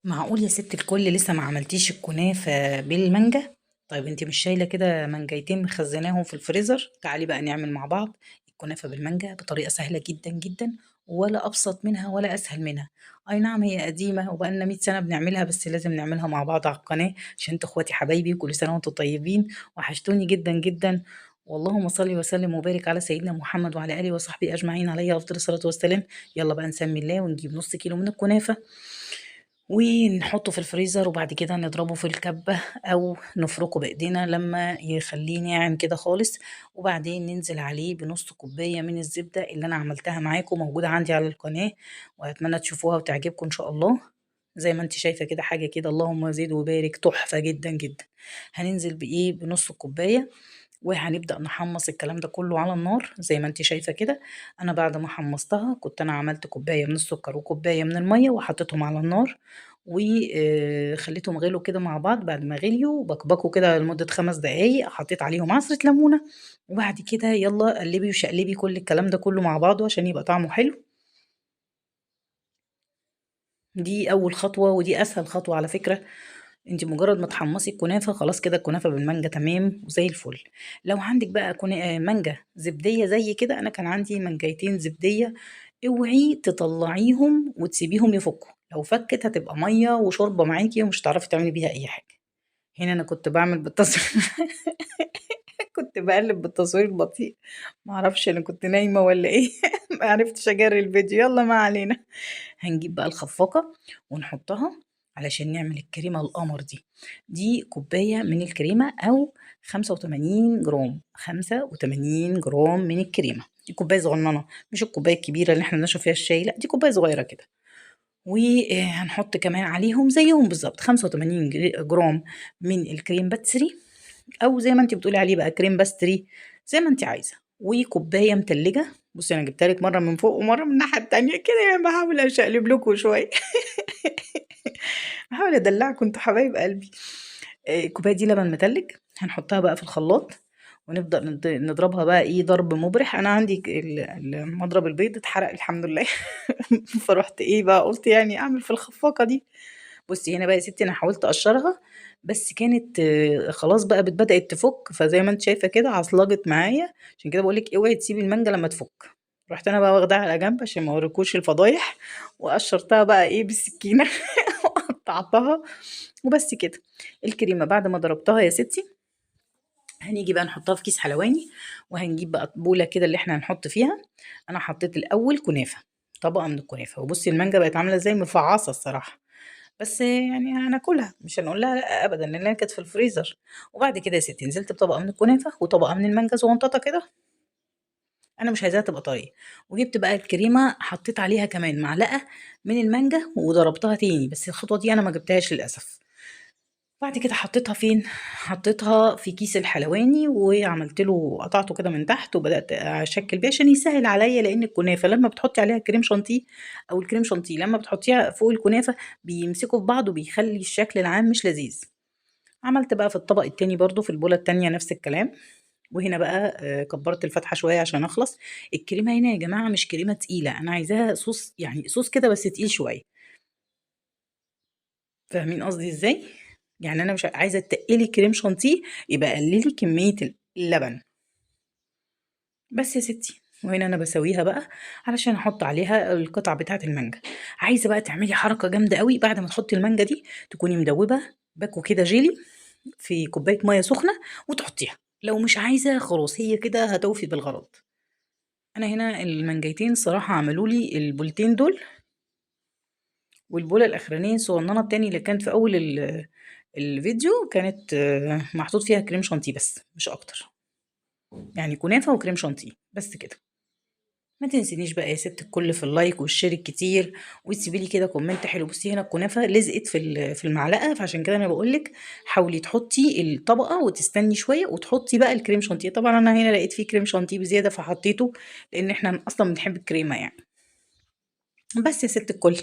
معقول يا ست الكل لسه ما عملتيش الكنافة بالمانجا؟ طيب انتي مش شايلة كده مانجايتين مخزناهم في الفريزر؟ تعالي بقى نعمل مع بعض الكنافة بالمانجا بطريقة سهلة جدا جدا، ولا أبسط منها ولا أسهل منها. أي نعم هي قديمة وبقالنا 100 سنة بنعملها، بس لازم نعملها مع بعض على القناة عشان انتوا اخواتي حبايبي، وكل سنة وانتوا طيبين وحشتوني جدا جدا. واللهم صل وسلم وبارك على سيدنا محمد وعلى آله وصحبه أجمعين عليه أفضل الصلاة والسلام. يلا بقى نسمي الله ونجيب نص كيلو من الكنافة ونحطه في الفريزر، وبعد كده نضربه في الكبة أو نفركه بإيدينا لما يخليه ناعم كده خالص. وبعدين ننزل عليه بنص كوباية من الزبدة اللي أنا عملتها معاكم، موجودة عندي على القناة، وأتمنى تشوفوها وتعجبكم إن شاء الله. زي ما انت شايفة كده حاجة كده اللهم زد وبارك، تحفة جدا جدا. هننزل بإيه؟ بنص كوباية، وهنبدأ نحمص الكلام ده كله على النار زي ما انت شايفة كده. انا بعد ما حمصتها كنت انا عملت كوباية من السكر وكوباية من المية وحطيتهم على النار، وخليتهم غلوا كده مع بعض. بعد ما غليوا بكبكوا كده لمدة 5 دقايق، حطيت عليهم عصرة ليمونة، وبعد كده يلا قلبي وشقلبي كل الكلام ده كله مع بعضه عشان يبقى طعمه حلو. دي اول خطوة ودي اسهل خطوة على فكرة. انت مجرد ما تحمصي الكنافه خلاص كده الكنافه بالمانجا تمام وزي الفل. لو عندك بقى مانجا زبديه زي كده، انا كان عندي مانجايتين زبديه، اوعي تطلعيهم وتسيبيهم يفكوا، لو فكت هتبقى ميه وشوربه معاكي ومش هتعرفي تعملي بيها اي حاجه. هنا انا كنت بعمل بالتصوير كنت بقلب بالتصوير البطيء، معرفش انا كنت نايمه ولا ايه ما عرفتش اجري الفيديو، يلا ما علينا. هنجيب بقى الخفاقة ونحطها علشان نعمل الكريمة القمر دي. دي كوباية من الكريمة أو 85 جرام، 85 جرام من الكريمة. دي كوباية صغننة، مش الكوباية الكبيرة اللي احنا بنشرب فيها الشاي، لا دي كوباية صغيرة كده. وهنحط كمان عليهم زيهم بالظبط 85 جرام من الكريم باتسري، او زي ما انت بتقولي عليه بقى كريم باستري، زي ما انت عايزه. وكوبايه متلجه، بصي انا جبتها لك مره من فوق ومره من الناحيه التانية كده، يعني بحاول اشقلب لكم شويه بحاول ادلعكم انتوا حبايب قلبي. الكوبايه دي لبن متلج، هنحطها بقى في الخلاط ونبدأ نضربها بقى ايه ضرب مبرح. انا عندي مضرب البيض اتحرق الحمد لله فرحت ايه بقى قلت يعني اعمل في الخفاقة دي. بصي هنا بقى يا ستي انا حاولت اقشرها، بس كانت خلاص بقى بدأت تفك، فزي ما انت شايفة كده عصلجت معايا، عشان كده بقولك اوعي تسيبي المانجا لما تفك. رحت انا بقى واخداها على جنب عشان ما اوريكوش الفضايح، وقشرتها بقى ايه بالسكينة وقطعتها وبس كده. الكريمة بعد ما ضربتها يا ستي هنيجي بقى نحطها في كيس حلواني، وهنجيب بقى بولة كده اللي احنا هنحط فيها. انا حطيت الاول كنافة، طبقة من الكنافة، وبصي المانجا بقت عاملة زي مفعصة الصراحة، بس يعني هناكلها مش هنقول لها لا ابدا لانها كانت في الفريزر. وبعد كده يا ستي نزلت بطبقة من الكنافة وطبقة من المانجا صغنططة كده، انا مش عايزاها تبقى طرية. وجبت بقى الكريمة حطيت عليها كمان معلقة من المانجا وضربتها تاني، بس الخطوة دي انا ما جبتهاش للأسف. بعد كده حطيتها فين؟ حطيتها في كيس الحلواني وعملت له قطعته كده من تحت وبدأت أشكل بيه عشان يسهل عليا، لأن الكنافة لما بتحطي عليها كريم شانتيه أو الكريم شانتيه لما بتحطيها فوق الكنافة بيمسكوا في بعض وبيخلي الشكل العام مش لذيذ. عملت بقى في الطبق التاني برضو في البولة التانية نفس الكلام. وهنا بقى كبرت الفتحة شوية عشان أخلص. الكريمة هنا يا جماعة مش كريمة تقيلة، أنا عايزاها صوص، يعني صوص كده بس تقيل شوية. فاهمين قصدي ازاي؟ يعني انا مش عايزه تقلي كريم شانتيه، يبقى قللي كميه اللبن بس يا ستي. وهنا انا بسويها بقى علشان احط عليها القطع بتاعه المانجا. عايزه بقى تعملي حركه جامده قوي بعد ما تحطي المانجا دي، تكوني مدوبه باكو كده جيلي في كوبايه ميه سخنه وتحطيها. لو مش عايزه خلاص هي كده هتوفي بالغرض. انا هنا المانجايتين صراحه عملوا لي البولتين دول، والبوله الاخرانيه الصغننه التاني اللي كانت في اول الفيديو كانت محطوط فيها كريم شانتيه بس مش اكتر، يعني كنافه وكريم شانتيه بس كده. ما تنسينيش بقى يا ست الكل في اللايك والشير الكتير، وتسيبي لي كده كومنت حلو. بصي هنا الكنافه لزقت في المعلقه، فعشان كده انا بقول لك حاولي تحطي الطبقه وتستني شويه وتحطي بقى الكريم شانتيه. طبعا انا هنا لقيت فيه كريم شانتيه بزياده فحطيته، لان احنا اصلا بنحب الكريمه يعني. بس يا ست الكل،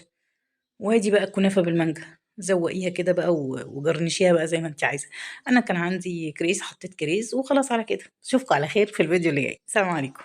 وادي بقى الكنافة بالمانجا، زوقيها كده بقى وجرنشيها بقى زي ما انت عايزة. انا كان عندي كريز حطيت كريز وخلاص على كده. اشوفكم على خير في الفيديو اللي جاي، سلام عليكم.